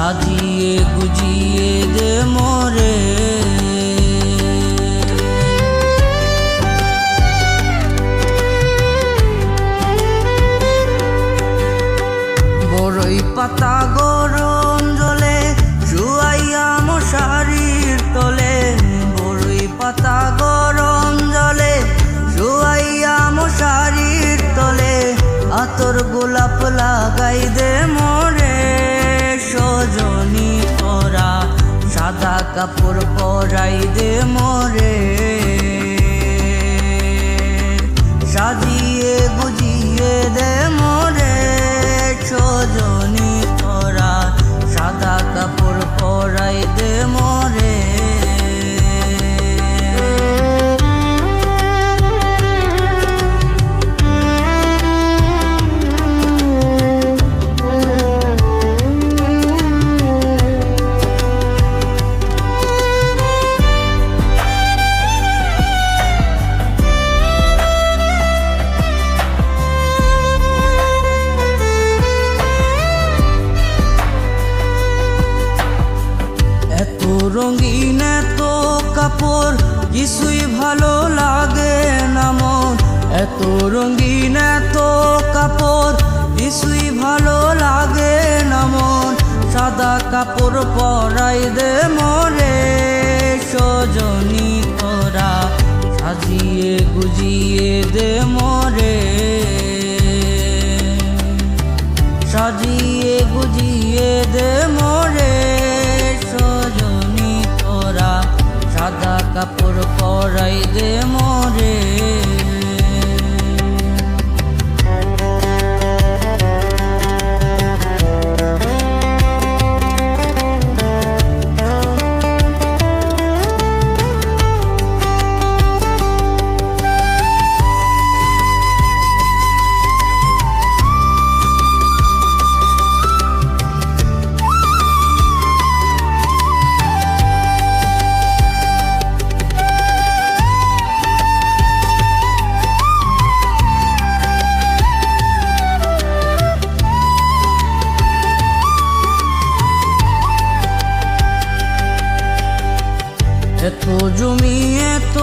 সাজিয়ে গুজিয়ে দে মোরে। বড়ই পাতা গরম জলে শুয়াইয়া মশারির তলে, বড়ই পাতা গরম জলে শুয়াইয়া মশারির তলে, আতর গোলাপ লাগাই দে মোরে। সজনী তোরা সাদা কাপড় পরাই দে মোরে, সাজিয়ে গুজিয়ে দে মোরে। সজনী তোরা সাদা কাপড় পরাই দে মোরে। এত রঙিন এত কাপড় কিছুই ভালো লাগে না মন, এত রঙিন এত কাপড় কিছুই ভালো লাগে না মন। সাদা কাপড় পরাই দে মোরে। সজনী তোরা সাজিয়ে গুজিয়ে দে মোরে, সাজিয়ে গুজিয়ে দে মোরে। সজনী তোরা সাদা কাপড় পরাই দে মোরে। এত জমি এত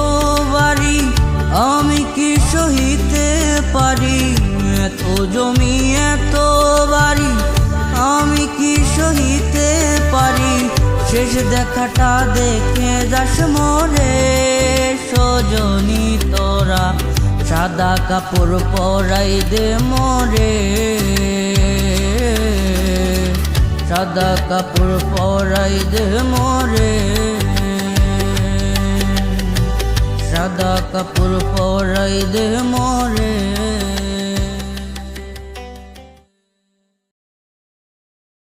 বাড়ি আমি কি সহিতে পারি, এত জমি এত বাড়ি আমি কি সহিতে পারি। শেষ দেখাটা দেখে যাস মোরে। সজনী তোরা সাদা কাপড় পরাই দে মোরে, সাদা কাপড় পরাই দে মোরে, সাদা কাপড় পরাই দে মোরে।